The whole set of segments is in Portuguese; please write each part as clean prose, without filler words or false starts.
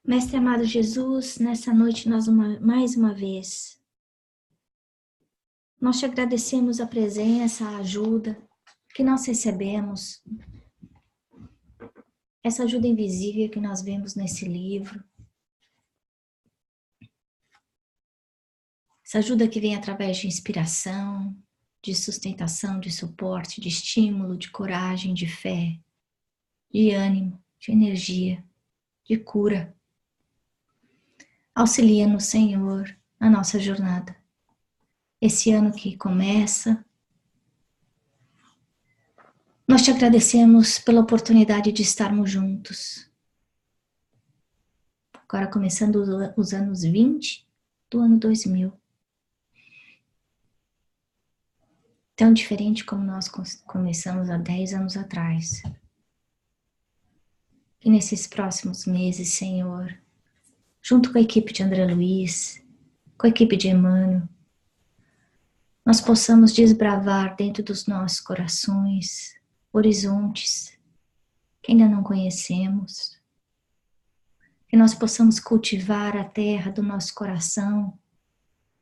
Mestre amado Jesus, nessa noite mais uma vez, nós te agradecemos a presença, a ajuda que nós recebemos, essa ajuda invisível que nós vemos nesse livro, essa ajuda que vem através de inspiração, de sustentação, de suporte, de estímulo, de coragem, de fé, de ânimo, de energia, de cura. Auxilia-nos, Senhor, na nossa jornada. Esse ano que começa, nós te agradecemos pela oportunidade de estarmos juntos. Agora começando os anos 20 do ano 2000. Tão diferente como nós começamos há 10 anos atrás. E nesses próximos meses, Senhor, junto com a equipe de André Luiz, com a equipe de Emmanuel, nós possamos desbravar dentro dos nossos corações horizontes que ainda não conhecemos, que nós possamos cultivar a terra do nosso coração,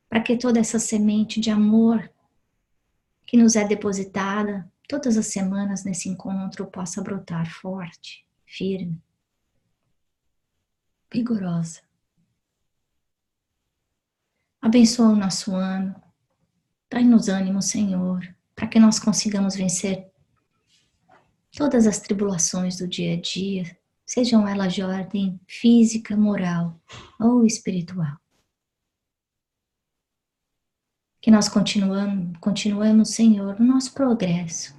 para que toda essa semente de amor que nos é depositada todas as semanas nesse encontro possa brotar forte, firme, vigorosa. Abençoa o nosso ano, dai-nos ânimo, Senhor, para que nós consigamos vencer todas as tribulações do dia a dia, sejam elas de ordem física, moral ou espiritual. Que nós continuemos, Senhor, no nosso progresso,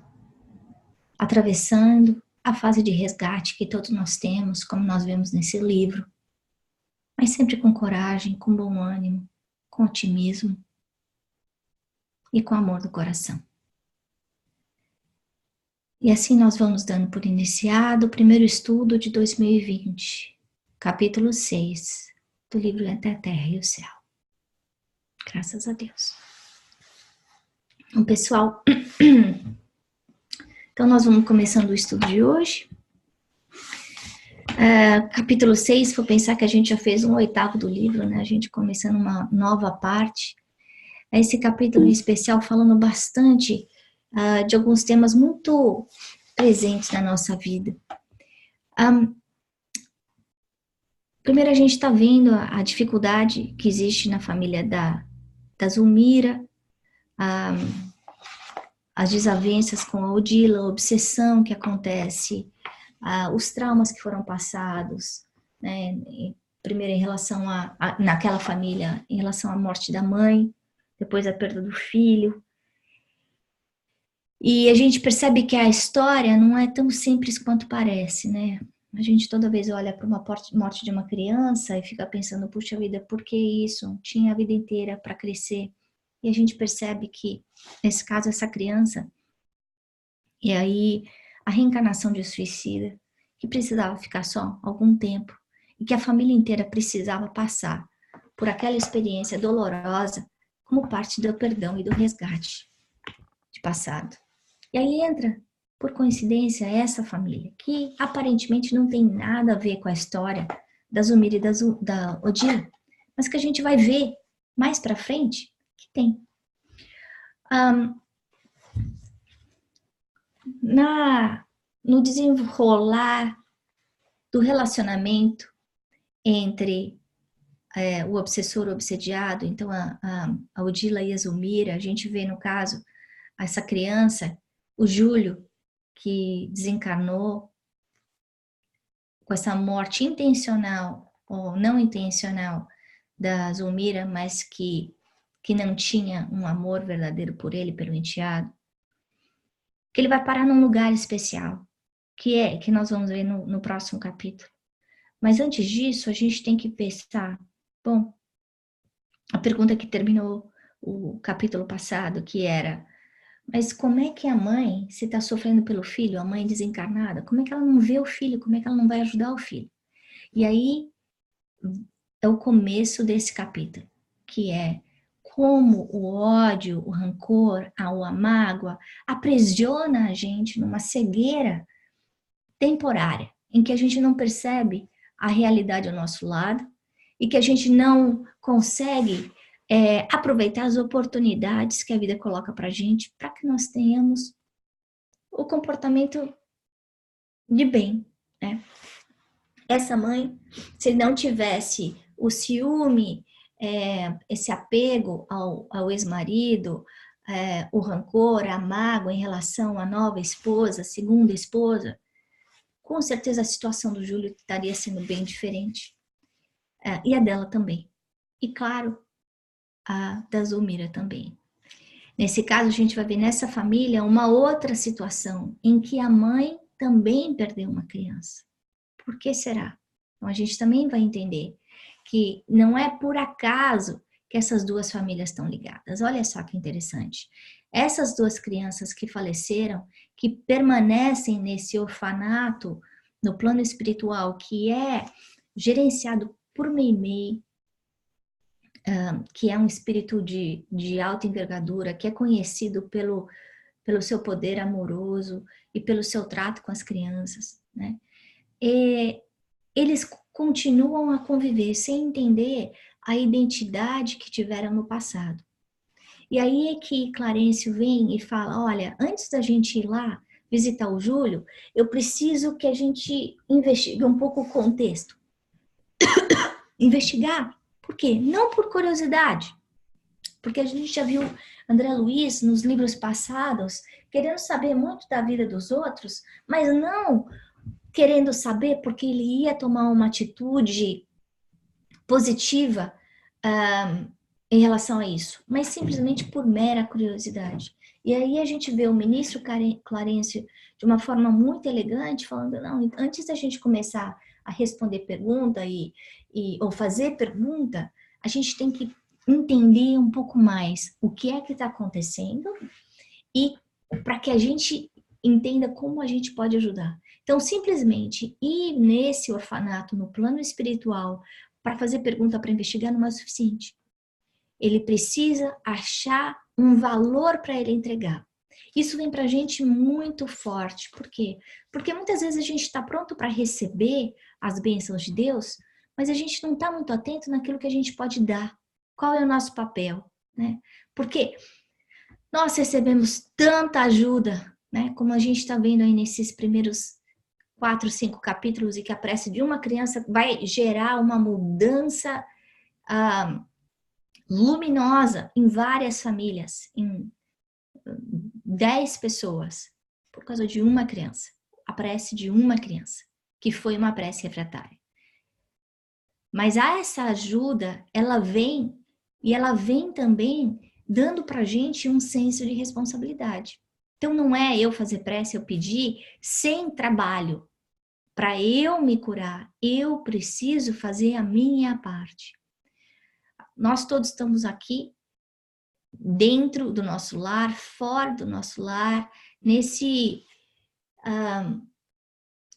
atravessando a fase de resgate que todos nós temos, como nós vemos nesse livro, mas sempre com coragem, com bom ânimo, com otimismo e com amor no coração. E assim nós vamos dando por iniciado o primeiro estudo de 2020, capítulo 6, do livro Entre a Terra e o Céu. Graças a Deus. Então, pessoal, então nós vamos começando o estudo de hoje. Capítulo 6, se for pensar que a gente já fez 1/8 do livro, né? A gente começando uma nova parte. Esse capítulo em especial falando bastante de alguns temas muito presentes na nossa vida. Primeiro a gente está vendo a dificuldade que existe na família da Zulmira, as desavenças com a Odila, a obsessão que acontece, os traumas que foram passados, né? Primeiro em relação naquela família, em relação à morte da mãe, depois a perda do filho. E a gente percebe que a história não é tão simples quanto parece, né? A gente toda vez olha para uma morte de uma criança e fica pensando, puxa vida, por que isso? Tinha a vida inteira para crescer. E a gente percebe que, nesse caso, essa criança, e aí a reencarnação de suicida, que precisava ficar só algum tempo, e que a família inteira precisava passar por aquela experiência dolorosa como parte do perdão e do resgate de passado. E aí entra, por coincidência, essa família, que aparentemente não tem nada a ver com a história da Zulmira e da Odila, mas que a gente vai ver mais pra frente que tem. No desenrolar do relacionamento entre o obsessor e o obsediado, então a Odila e a Zulmira, a gente vê no caso essa criança, o Júlio, que desencarnou com essa morte intencional ou não intencional da Zulmira, mas que não tinha um amor verdadeiro por ele, pelo enteado, que ele vai parar num lugar especial, que nós vamos ver no próximo capítulo. Mas antes disso, a gente tem que pensar, bom, a pergunta que terminou o capítulo passado, que era, mas como é que a mãe, se está sofrendo pelo filho, a mãe desencarnada, como é que ela não vê o filho, como é que ela não vai ajudar o filho? E aí é o começo desse capítulo, que é como o ódio, o rancor, a mágoa aprisiona a gente numa cegueira temporária, em que a gente não percebe a realidade ao nosso lado e que a gente não consegue aproveitar as oportunidades que a vida coloca para a gente, para que nós tenhamos o comportamento de bem, né? Essa mãe, se não tivesse o ciúme, esse apego ao ex-marido, o rancor, a mágoa em relação à nova esposa, segunda esposa, com certeza a situação do Júlio estaria sendo bem diferente. E a dela também. E claro, a da Zulmira também. Nesse caso, a gente vai ver nessa família uma outra situação em que a mãe também perdeu uma criança. Por que será? Então, a gente também vai entender que não é por acaso que essas duas famílias estão ligadas. Olha só que interessante. Essas duas crianças que faleceram, que permanecem nesse orfanato, no plano espiritual, que é gerenciado por Meimei, que é um espírito de alta envergadura, que é conhecido pelo seu poder amoroso e pelo seu trato com as crianças, né? E eles continuam a conviver sem entender a identidade que tiveram no passado. E aí é que Clarencio vem e fala, olha, antes da gente ir lá visitar o Júlio, eu preciso que a gente investigue um pouco o contexto. Investigar, por quê? Não por curiosidade, porque a gente já viu André Luiz nos livros passados querendo saber muito da vida dos outros, mas não querendo saber porque ele ia tomar uma atitude positiva em relação a isso, mas simplesmente por mera curiosidade. E aí a gente vê o ministro Clarencio de uma forma muito elegante falando, não, antes da gente começar a responder pergunta ou fazer pergunta, a gente tem que entender um pouco mais o que é que está acontecendo e para que a gente entenda como a gente pode ajudar. Então, simplesmente ir nesse orfanato, no plano espiritual, para fazer pergunta, para investigar, não é suficiente. Ele precisa achar um valor para ele entregar. Isso vem para a gente muito forte. Por quê? Porque muitas vezes a gente está pronto para receber as bênçãos de Deus, mas a gente não está muito atento naquilo que a gente pode dar. Qual é o nosso papel, né? Porque nós recebemos tanta ajuda, né? Como a gente está vendo aí nesses primeiros 4, 5 capítulos, e que a prece de uma criança vai gerar uma mudança luminosa em várias famílias, em 10 pessoas, por causa de uma criança. A prece de uma criança, que foi uma prece refratária. Mas essa ajuda, ela vem, e ela vem também dando para a gente um senso de responsabilidade. Então, não é eu fazer prece, eu pedir, sem trabalho. Para eu me curar, eu preciso fazer a minha parte. Nós todos estamos aqui, dentro do nosso lar, fora do nosso lar,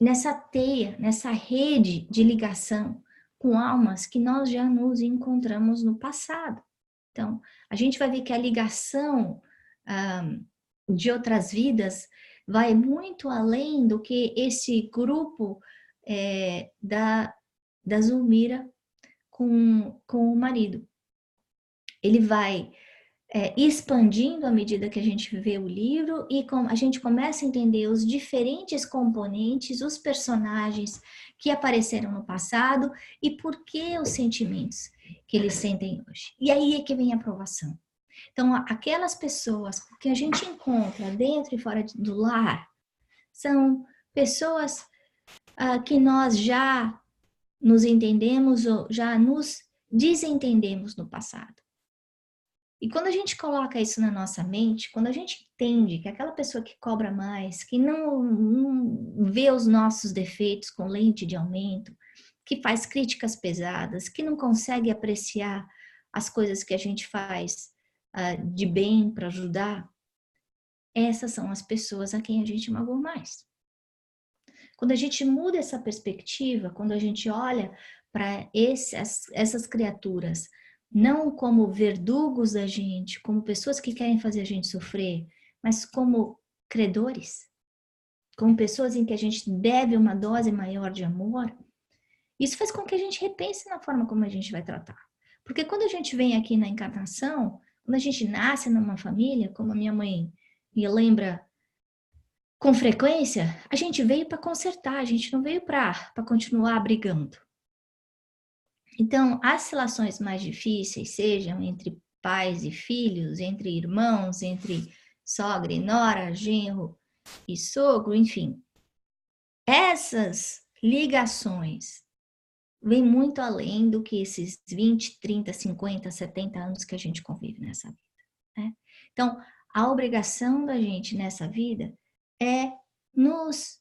nessa teia, nessa rede de ligação com almas que nós já nos encontramos no passado. Então, a gente vai ver que a ligação de outras vidas vai muito além do que esse grupo da Zulmira com o marido. Ele vai expandindo à medida que a gente vê o livro e a gente começa a entender os diferentes componentes, os personagens que apareceram no passado e por que os sentimentos que eles sentem hoje. E aí é que vem a aprovação. Então, aquelas pessoas que a gente encontra dentro e fora do lar são pessoas que nós já nos entendemos ou já nos desentendemos no passado. E quando a gente coloca isso na nossa mente, quando a gente entende que aquela pessoa que cobra mais, que não vê os nossos defeitos com lente de aumento, que faz críticas pesadas, que não consegue apreciar as coisas que a gente faz de bem para ajudar, essas são as pessoas a quem a gente magoou mais. Quando a gente muda essa perspectiva, quando a gente olha para essas criaturas não como verdugos da gente, como pessoas que querem fazer a gente sofrer, mas como credores, como pessoas em que a gente deve uma dose maior de amor, Isso faz com que a gente repense na forma como a gente vai tratar. Porque quando a gente vem aqui na encarnação, quando a gente nasce numa família, como a minha mãe me lembra com frequência, a gente veio para consertar, a gente não veio para continuar brigando. Então, as relações mais difíceis, sejam entre pais e filhos, entre irmãos, entre sogra e nora, genro e sogro, enfim, essas ligações vêm muito além do que esses 20, 30, 50, 70 anos que a gente convive nessa vida, né? Então, a obrigação da gente nessa vida é nos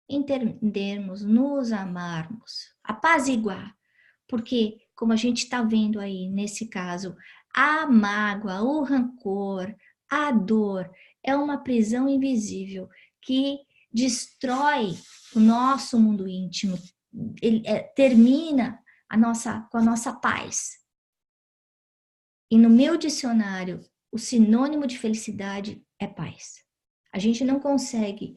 entendermos, nos amarmos, apaziguar, porque, como a gente está vendo aí nesse caso, a mágoa, o rancor, a dor é uma prisão invisível que destrói o nosso mundo íntimo, termina com a nossa paz. E no meu dicionário, o sinônimo de felicidade é paz. A gente não consegue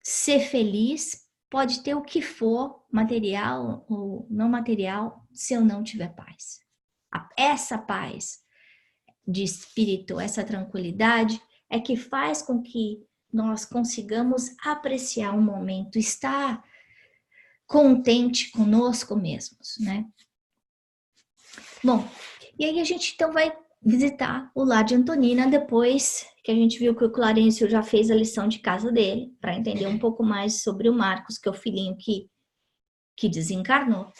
ser feliz, pode ter o que for, material ou não material, se eu não tiver paz. Essa paz de espírito, essa tranquilidade, é que faz com que nós consigamos apreciar um momento, estar contente conosco mesmos, né? Bom, e aí a gente então vai visitar o lar de Antonina depois que a gente viu que o Clarencio já fez a lição de casa dele, para entender um pouco mais sobre o Marcos, que é o filhinho que desencarnou.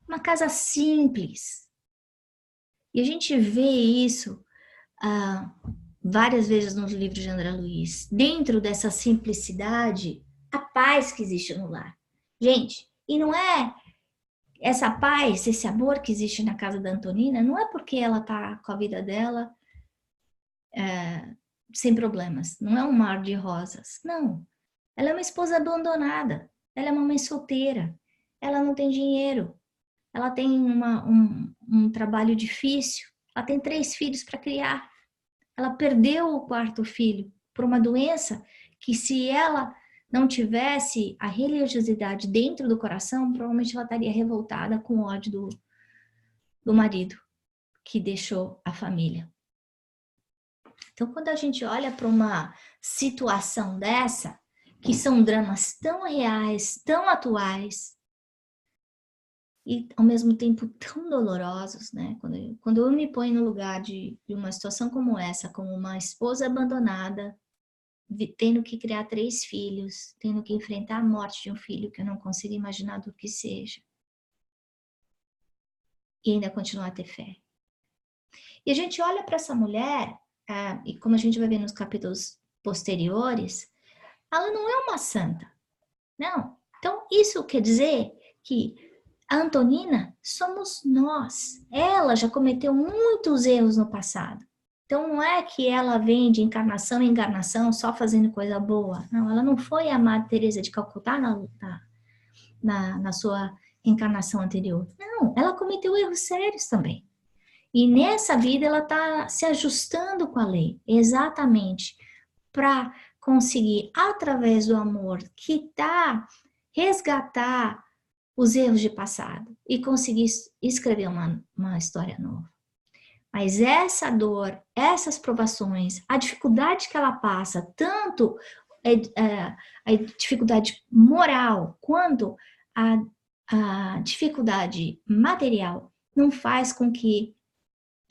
Uma casa simples. E a gente vê isso várias vezes nos livros de André Luiz. Dentro dessa simplicidade, a paz que existe no lar. Gente, e não é essa paz, esse amor que existe na casa da Antonina, não é porque ela tá com a vida dela sem problemas, não é um mar de rosas, não. Ela é uma esposa abandonada, ela é uma mãe solteira, ela não tem dinheiro, ela tem um trabalho difícil, ela tem 3 filhos para criar, ela perdeu o 4º filho por uma doença que, se ela não tivesse a religiosidade dentro do coração, provavelmente ela estaria revoltada com o ódio do marido que deixou a família. Então, quando a gente olha para uma situação dessa, que são dramas tão reais, tão atuais e ao mesmo tempo tão dolorosos, né? Quando eu me ponho no lugar de uma situação como essa, como uma esposa abandonada, tendo que criar 3 filhos, tendo que enfrentar a morte de um filho que eu não consigo imaginar do que seja, e ainda continuar a ter fé. E a gente olha para essa mulher, e como a gente vai ver nos capítulos posteriores, ela não é uma santa, não. Então, isso quer dizer que a Antonina somos nós. Ela já cometeu muitos erros no passado. Então, não é que ela vem de encarnação em encarnação só fazendo coisa boa. Não, ela não foi a Madre Teresa de Calcutá na sua encarnação anterior. Não, ela cometeu erros sérios também. E nessa vida ela está se ajustando com a lei, exatamente para conseguir, através do amor, resgatar os erros de passado e conseguir escrever uma história nova. Mas essa dor, essas provações, a dificuldade que ela passa, tanto a dificuldade moral quanto a dificuldade material, não faz com que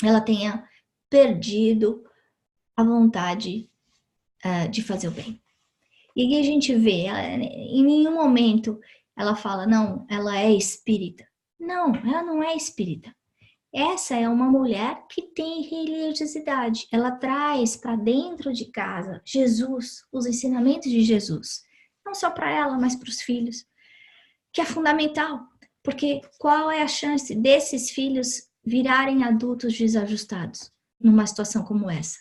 ela tenha perdido a vontade de fazer o bem. E aí a gente vê, em nenhum momento ela fala, não, ela é espírita. Não, ela não é espírita. Essa é uma mulher que tem religiosidade. Ela traz para dentro de casa Jesus, os ensinamentos de Jesus. Não só para ela, mas para os filhos. Que é fundamental. Porque qual é a chance desses filhos virarem adultos desajustados numa situação como essa?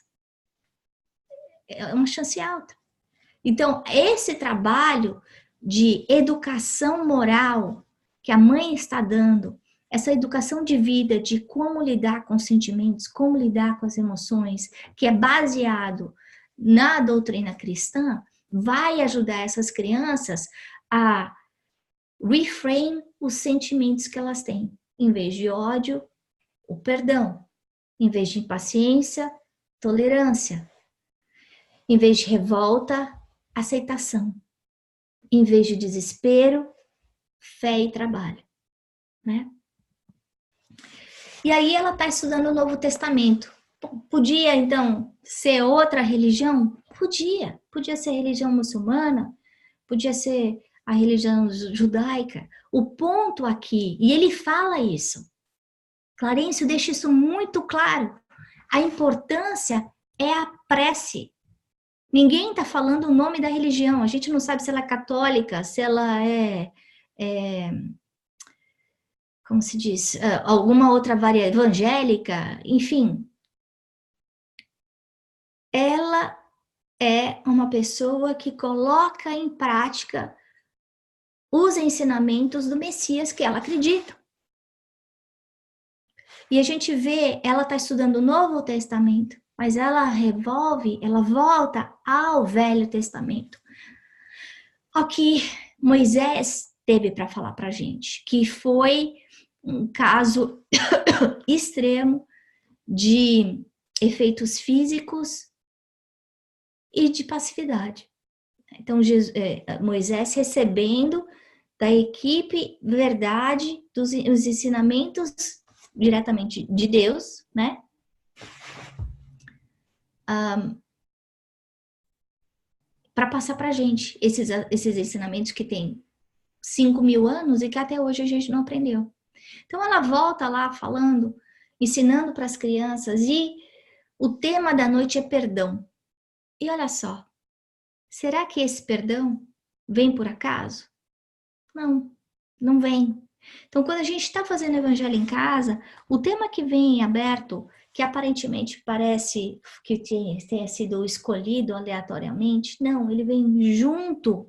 É uma chance alta. Então, esse trabalho de educação moral que a mãe está dando, essa educação de vida, de como lidar com os sentimentos, como lidar com as emoções, que é baseado na doutrina cristã, vai ajudar essas crianças a reframe os sentimentos que elas têm. Em vez de ódio, o perdão. Em vez de impaciência, tolerância. Em vez de revolta, aceitação. Em vez de desespero, fé e trabalho, né? E aí ela está estudando o Novo Testamento. Podia, então, ser outra religião? Podia. Podia ser religião muçulmana, podia ser a religião judaica. O ponto aqui, e ele fala isso, Clarencio deixa isso muito claro, a importância é a prece. Ninguém está falando o nome da religião, a gente não sabe se ela é católica, se ela como se diz, alguma outra variedade evangélica, enfim. Ela é uma pessoa que coloca em prática os ensinamentos do Messias que ela acredita. E a gente vê, ela está estudando o Novo Testamento, mas ela volta ao Velho Testamento. O que Moisés teve para falar para a gente, que foi um caso extremo de efeitos físicos e de passividade. Então, Moisés recebendo da equipe verdade os ensinamentos diretamente de Deus, né? Para passar para a gente esses ensinamentos que tem 5.000 anos e que até hoje a gente não aprendeu. Então, ela volta lá falando, ensinando para as crianças, e o tema da noite é perdão. E olha só, será que esse perdão vem por acaso? Não, não vem. Então, quando a gente está fazendo evangelho em casa, o tema que vem aberto, que aparentemente parece que tenha sido escolhido aleatoriamente, não, ele vem junto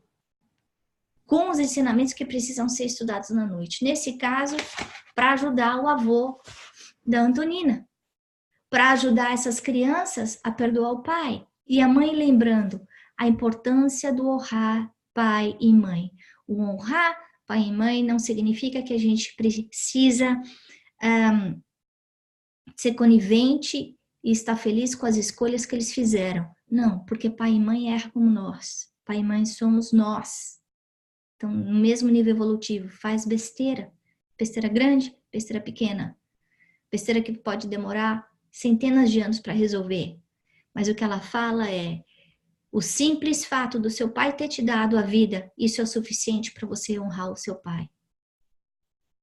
com os ensinamentos que precisam ser estudados na noite. Nesse caso, para ajudar o avô da Antonina, para ajudar essas crianças a perdoar o pai. E a mãe lembrando a importância do honrar pai e mãe. O honrar pai e mãe não significa que a gente precisa ser conivente e estar feliz com as escolhas que eles fizeram. Não, porque pai e mãe erram como nós. Pai e mãe somos nós. Então, no mesmo nível evolutivo, faz besteira. Besteira grande, besteira pequena. Besteira que pode demorar centenas de anos para resolver. Mas o que ela fala é: o simples fato do seu pai ter te dado a vida, isso é o suficiente para você honrar o seu pai.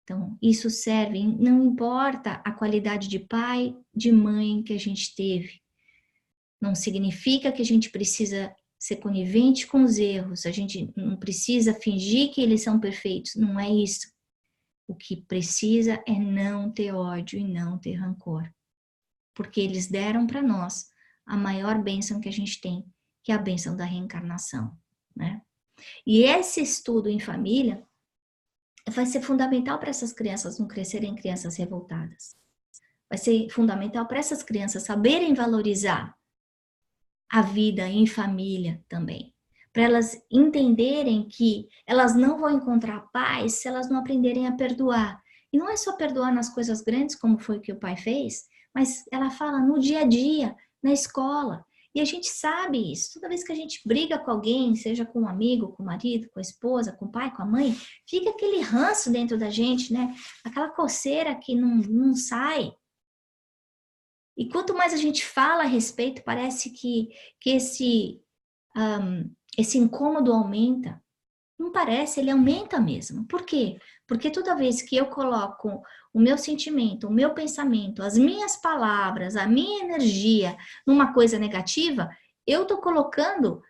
Então, isso serve, não importa a qualidade de pai, de mãe que a gente teve. Não significa que a gente precisa ser conivente com os erros, a gente não precisa fingir que eles são perfeitos, não é isso. O que precisa é não ter ódio e não ter rancor. Porque eles deram para nós a maior bênção que a gente tem, que é a bênção da reencarnação, né? E esse estudo em família vai ser fundamental para essas crianças não crescerem crianças revoltadas. Vai ser fundamental para essas crianças saberem valorizar a vida em família também. Para elas entenderem que elas não vão encontrar paz se elas não aprenderem a perdoar. E não é só perdoar nas coisas grandes, como foi o que o pai fez, mas ela fala no dia a dia, na escola. E a gente sabe isso. Toda vez que a gente briga com alguém, seja com um amigo, com o marido, com a esposa, com o pai, com a mãe, fica aquele ranço dentro da gente, né? Aquela coceira que não sai. E quanto mais a gente fala a respeito, parece que esse incômodo aumenta. Não parece, ele aumenta mesmo. Por quê? Porque toda vez que eu coloco o meu sentimento, o meu pensamento, as minhas palavras, a minha energia numa coisa negativa, eu estou colocando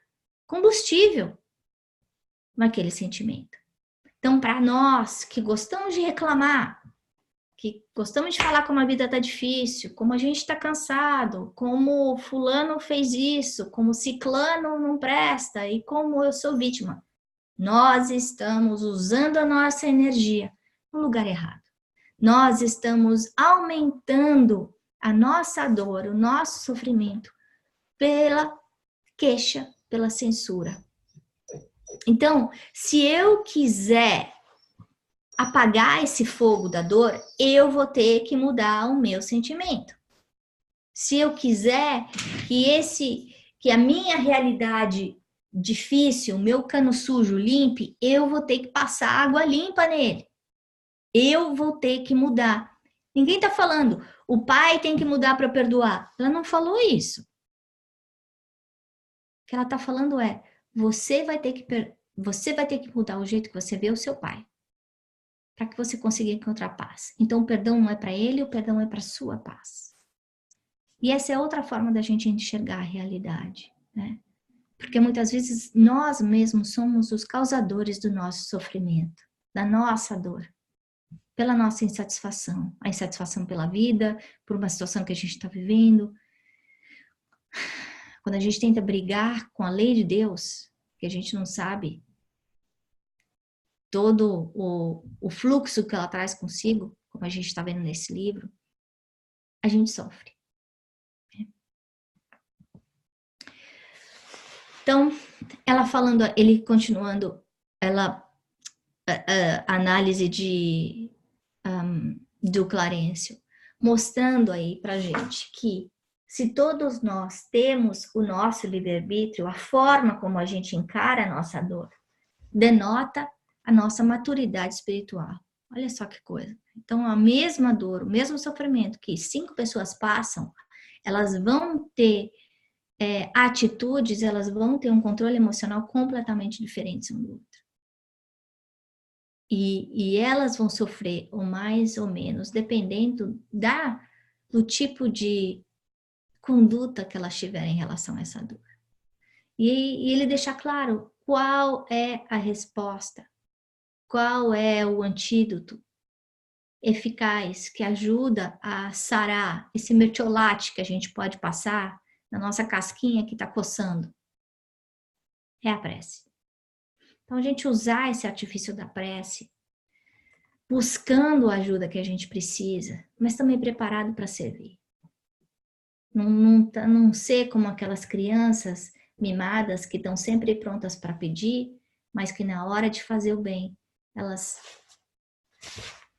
combustível naquele sentimento. Então, para nós que gostamos de reclamar, que gostamos de falar como a vida está difícil, como a gente está cansado, como fulano fez isso, como ciclano não presta e como eu sou vítima, nós estamos usando a nossa energia no lugar errado. Nós estamos aumentando a nossa dor, o nosso sofrimento pela queixa, pela censura. Então, se eu quiser apagar esse fogo da dor, eu vou ter que mudar o meu sentimento. Se eu quiser que a minha realidade difícil, o meu cano sujo limpe, eu vou ter que passar água limpa nele. Eu vou ter que mudar. Ninguém está falando, o pai tem que mudar para perdoar. Ela não falou isso. O que ela está falando é, você vai ter que mudar o jeito que você vê o seu pai, para que você consiga encontrar paz. Então, o perdão não é para ele, o perdão é para sua paz. E essa é outra forma da gente enxergar a realidade, né? Porque muitas vezes nós mesmos somos os causadores do nosso sofrimento, da nossa dor, pela nossa insatisfação, a insatisfação pela vida, por uma situação que a gente está vivendo. Quando a gente tenta brigar com a lei de Deus, que a gente não sabe todo o fluxo que ela traz consigo, como a gente está vendo nesse livro, a gente sofre. Então, ela falando, ele continuando, a análise do Clarencio, mostrando aí pra gente que se todos nós temos o nosso livre-arbítrio, a forma como a gente encara a nossa dor, denota a nossa maturidade espiritual. Olha só que coisa. Então, a mesma dor, o mesmo sofrimento que 5 pessoas passam, elas vão ter atitudes, elas vão ter um controle emocional completamente diferente um do outro. E elas vão sofrer ou mais ou menos, dependendo do tipo de conduta que elas tiverem em relação a essa dor. E ele deixa claro qual é a resposta, qual é o antídoto eficaz que ajuda a sarar esse mertiolate que a gente pode passar na nossa casquinha que está coçando. É a prece. Então, a gente usar esse artifício da prece, buscando a ajuda que a gente precisa, mas também preparado para servir. Não ser como aquelas crianças mimadas que estão sempre prontas para pedir, mas que na hora de fazer o bem, elas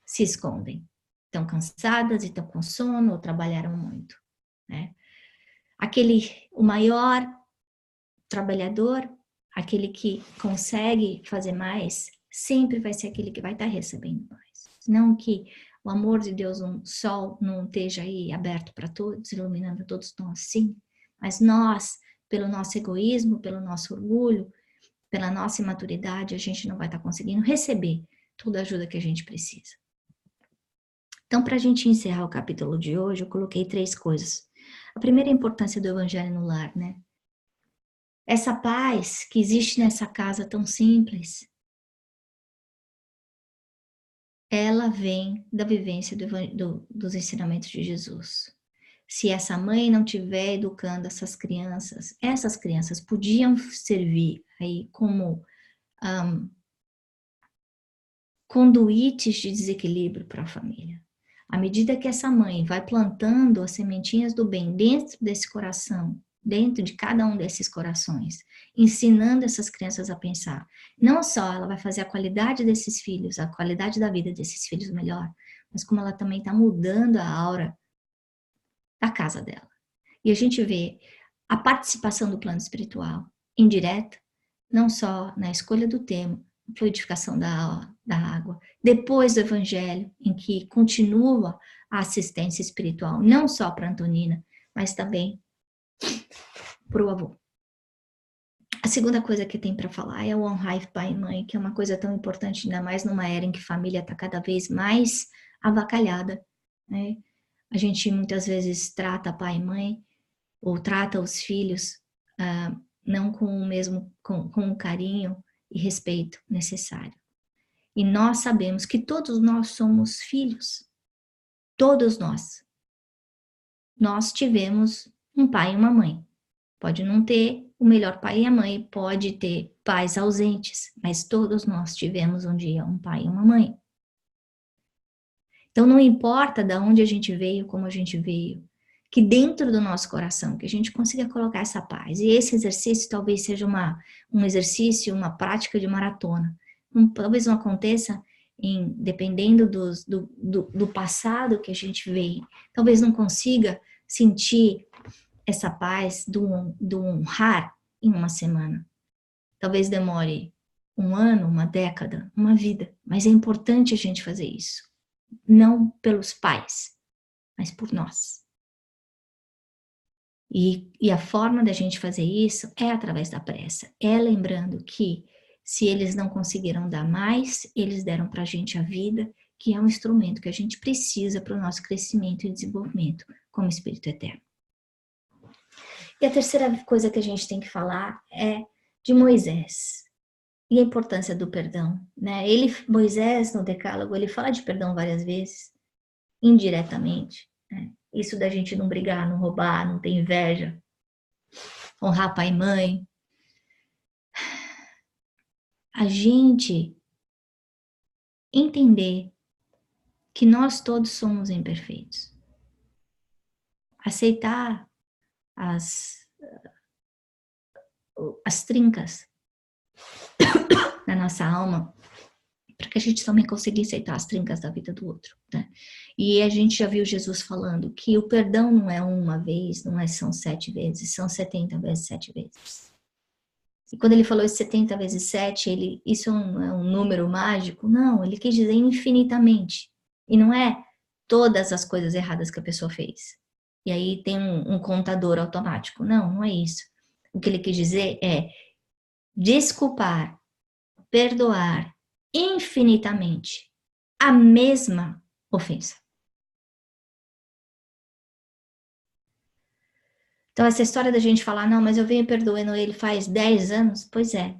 se escondem. Estão cansadas e estão com sono ou trabalharam muito, né? O maior trabalhador, aquele que consegue fazer mais, sempre vai ser aquele que vai estar recebendo mais. Não que o amor de Deus, um sol, não esteja aí aberto para todos, iluminando todos nós, sim. Mas nós, pelo nosso egoísmo, pelo nosso orgulho, pela nossa imaturidade, a gente não vai estar conseguindo receber toda a ajuda que a gente precisa. Então, para a gente encerrar o capítulo de hoje, eu coloquei 3 coisas. A primeira é a importância do evangelho no lar, né? Essa paz que existe nessa casa tão simples, ela vem da vivência dos ensinamentos de Jesus. Se essa mãe não estiver educando essas crianças podiam servir aí como conduítes de desequilíbrio para a família. À medida que essa mãe vai plantando as sementinhas do bem dentro desse coração, dentro de cada um desses corações, ensinando essas crianças a pensar. Não só ela vai fazer a qualidade desses filhos, a qualidade da vida desses filhos melhor, mas como ela também está mudando a aura da casa dela. E a gente vê a participação do plano espiritual indireta, não só na escolha do tema, fluidificação da água, depois do evangelho, em que continua a assistência espiritual, não só para Antonina, mas também para o avô. A segunda coisa que tem para falar é o honrar pai e mãe, que é uma coisa tão importante, ainda mais numa era em que a família está cada vez mais avacalhada, né? A gente muitas vezes trata pai e mãe, ou trata os filhos não com o carinho e respeito necessário. E nós sabemos que todos nós somos filhos. Todos nós. Nós tivemos um pai e uma mãe. Pode não ter o melhor pai e a mãe, pode ter pais ausentes, mas todos nós tivemos um dia um pai e uma mãe. Então não importa de onde a gente veio, como a gente veio, que dentro do nosso coração, que a gente consiga colocar essa paz. E esse exercício talvez seja um exercício, uma prática de maratona. Talvez não aconteça dependendo do passado que a gente vem, talvez não consiga sentir essa paz do honrar em uma semana. Talvez demore um ano, uma década, uma vida, mas é importante a gente fazer isso. Não pelos pais, mas por nós. E a forma da gente fazer isso é através da prece. É lembrando que se eles não conseguiram dar mais, eles deram para a gente a vida, que é um instrumento que a gente precisa para o nosso crescimento e desenvolvimento como espírito eterno. E a terceira coisa que a gente tem que falar é de Moisés e a importância do perdão, né? Moisés, no Decálogo, ele fala de perdão várias vezes, indiretamente, né? Isso da gente não brigar, não roubar, não ter inveja, honrar pai e mãe. A gente entender que nós todos somos imperfeitos. Aceitar as trincas na nossa alma, para que a gente também consiga aceitar as trincas da vida do outro, né? E a gente já viu Jesus falando que o perdão não é uma vez, são 7 vezes, são 70 vezes 7 vezes. E quando ele falou 70 vezes 7, isso é um número mágico? Não, ele quis dizer infinitamente. E não é todas as coisas erradas que a pessoa fez. E aí tem um contador automático. Não, não é isso. O que ele quis dizer é desculpar, perdoar infinitamente a mesma ofensa. Então, essa história da gente falar, não, mas eu venho perdoando ele faz 10 anos, pois é.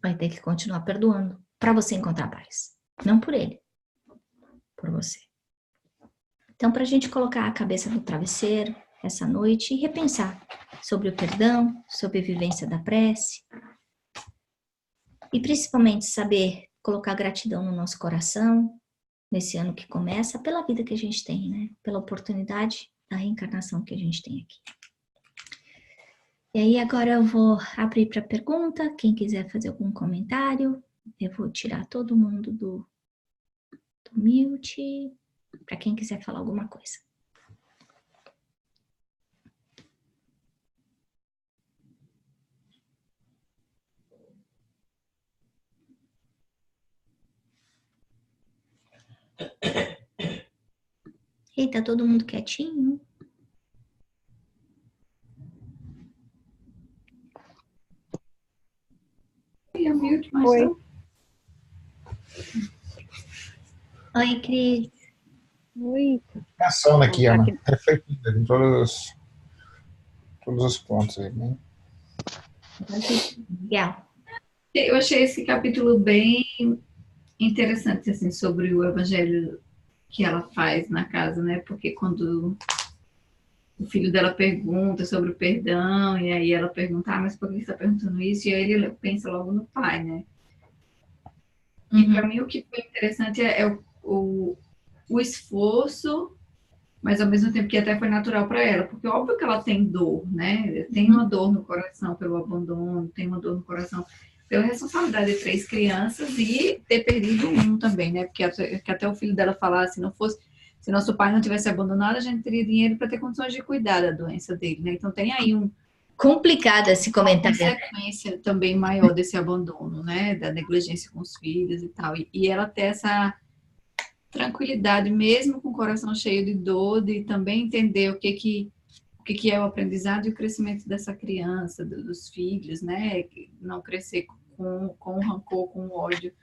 Vai ter que continuar perdoando para você encontrar paz. Não por ele, por você. Então, para a gente colocar a cabeça no travesseiro essa noite e repensar sobre o perdão, sobre a vivência da prece, e principalmente saber colocar gratidão no nosso coração, nesse ano que começa, pela vida que a gente tem, né? Pela oportunidade da reencarnação que a gente tem aqui. E aí agora eu vou abrir para pergunta, quem quiser fazer algum comentário, eu vou tirar todo mundo do mute, para quem quiser falar alguma coisa. Eita, todo mundo quietinho? Oi. Oi, Cris. Oi. Pensando aqui, Ana, refletindo em todos os pontos aí, né? Legal. Eu achei esse capítulo bem interessante, assim, sobre o evangelho que ela faz na casa, né? Porque quando o filho dela pergunta sobre o perdão, e aí ela pergunta, mas por que você está perguntando isso? E aí ele pensa logo no pai, né? E para mim o que foi interessante é o esforço, mas ao mesmo tempo que até foi natural para ela, porque óbvio que ela tem dor, né? Tem uma dor no coração pelo abandono, tem uma dor no coração pela responsabilidade de 3 crianças e ter perdido um também, né? Porque até o filho dela falar, se nosso pai não tivesse abandonado, a gente teria dinheiro para ter condições de cuidar da doença dele, né? Então tem aí complicado esse comentário. Uma consequência também maior desse abandono, né? Da negligência com os filhos e tal. E ela ter essa tranquilidade, mesmo com o coração cheio de dor, de também entender o que é o aprendizado e o crescimento dessa criança, dos filhos, né? Não crescer com rancor, com ódio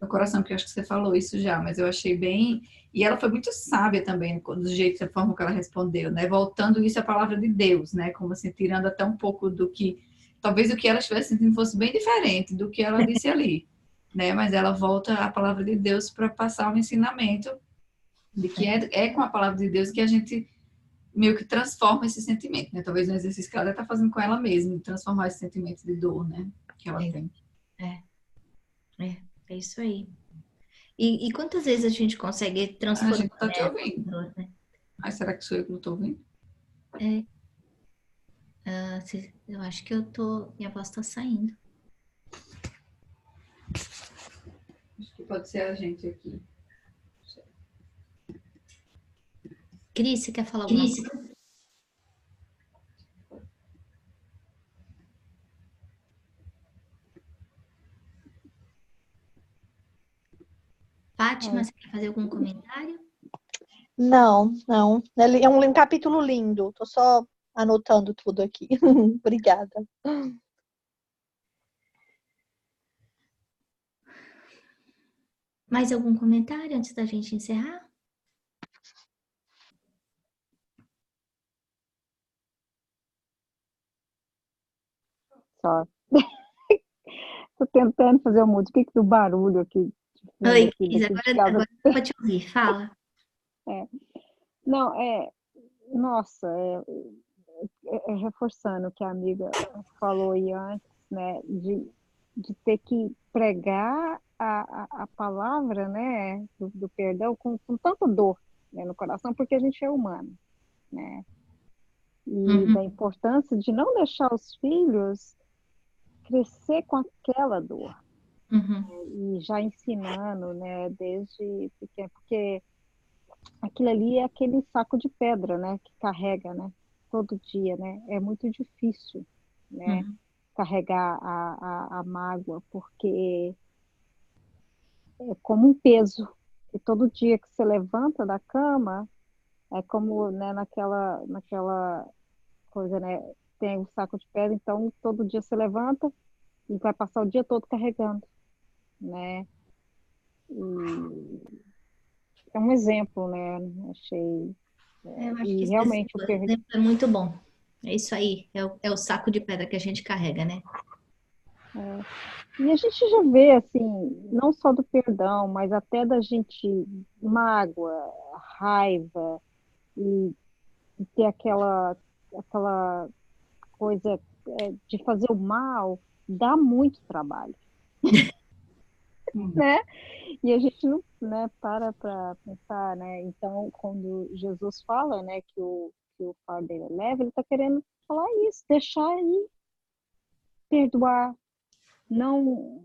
no coração, que eu acho que você falou isso já, mas eu achei bem... E ela foi muito sábia também, do jeito, da forma que ela respondeu, né? Voltando isso à palavra de Deus, né? Como assim, tirando até um pouco do que... Talvez o que ela estivesse sentindo fosse bem diferente do que ela disse ali, né? Mas ela volta à palavra de Deus para passar o ensinamento de que é com a palavra de Deus que a gente meio que transforma esse sentimento, né? Talvez no exercício que ela está fazendo com ela mesma, de transformar esse sentimento de dor, né? Que ela tem. É isso aí. E quantas vezes a gente consegue transformar? A gente tá te ouvindo. Dor, né? Ai, será que sou eu que não tô ouvindo? Eu acho que minha voz tá saindo. pode ser a gente aqui. Cris, você quer falar alguma coisa? Fátima, você quer fazer algum comentário? Não, não. É um capítulo lindo. Tô só anotando tudo aqui. Obrigada. Mais algum comentário antes da gente encerrar? Só. Tô tentando fazer o mudo. O que do barulho aqui? Oi, Aqui, Cris, daqui de casa. agora eu vou te ouvir. Fala. Não, nossa, reforçando o que a amiga falou aí antes, né, de ter que pregar a palavra, né, do perdão com tanta dor, né, no coração, porque a gente é humano, né, e da importância de não deixar os filhos crescer com aquela dor, e já ensinando, né, desde pequeno, porque aquilo ali é aquele saco de pedra, né, que carrega, né, todo dia, né, é muito difícil, né, carregar a mágoa, porque é como um peso, e todo dia que você levanta da cama, é como, né, naquela coisa, né, tem o saco de pedra, então todo dia você levanta e vai passar o dia todo carregando, né, e é um exemplo, né, achei, Eu acho que e esse realmente o perdão. exemplo é muito bom. É isso aí, é o saco de pedra que a gente carrega, né? E a gente já vê, assim, não só do perdão, mas até da gente mágoa, raiva e ter aquela coisa de fazer o mal, dá muito trabalho, né? E a gente não, né, para pensar, né? Então, quando Jesus fala, né, que o fardo dele é leve, ele está querendo falar isso, deixar aí, perdoar. Não,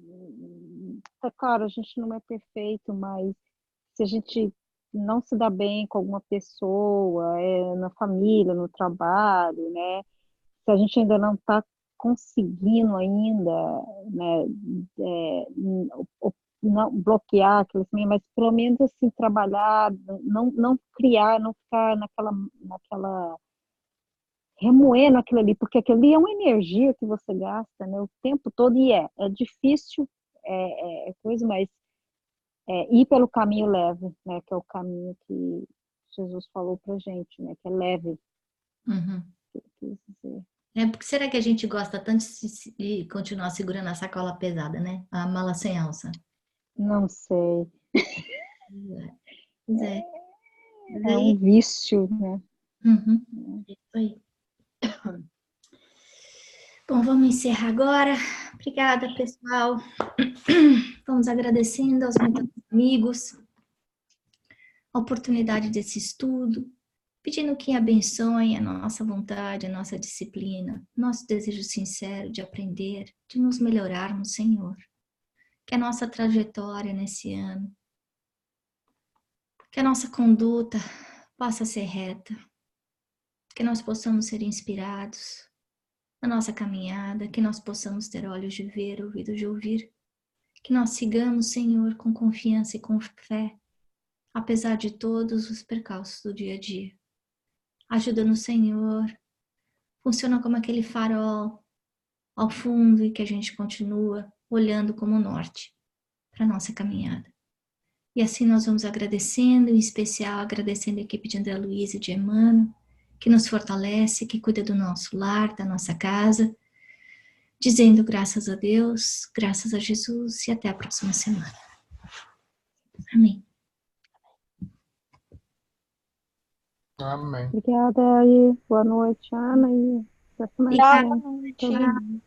tá claro, a gente não é perfeito, mas se a gente não se dá bem com alguma pessoa, na família, no trabalho, né? Se a gente ainda não está conseguindo ainda, né, não bloquear aquilo assim, mas pelo menos assim trabalhar, não criar, não ficar naquela remoendo aquilo ali, porque aquilo ali é uma energia que você gasta, né, o tempo todo, e é difícil, coisa, mas ir pelo caminho leve, né, que é o caminho que Jesus falou pra gente, né, que é leve, que ele quis dizer. Porque será que a gente gosta tanto de continuar segurando a sacola pesada, né? A mala sem alça. Não sei, Pois é. é um vício, né? Isso aí. Bom, vamos encerrar agora. Obrigada, pessoal. Vamos agradecendo aos meus amigos a oportunidade desse estudo, pedindo que abençoe a nossa vontade, a nossa disciplina, nosso desejo sincero de aprender, de nos melhorarmos, Senhor. Que a nossa trajetória nesse ano, que a nossa conduta possa ser reta, que nós possamos ser inspirados na nossa caminhada, que nós possamos ter olhos de ver, ouvidos de ouvir, que nós sigamos, Senhor, com confiança e com fé, apesar de todos os percalços do dia a dia. Ajuda-nos, Senhor, funciona como aquele farol ao fundo e que a gente continua olhando como norte para a nossa caminhada. E assim nós vamos agradecendo, em especial agradecendo a equipe de André Luiz e de Emmanuel, que nos fortalece, que cuida do nosso lar, da nossa casa, dizendo graças a Deus, graças a Jesus e até a próxima semana. Amém. Amém. Obrigada aí, boa noite, Ana, e até semana que vem. Boa noite.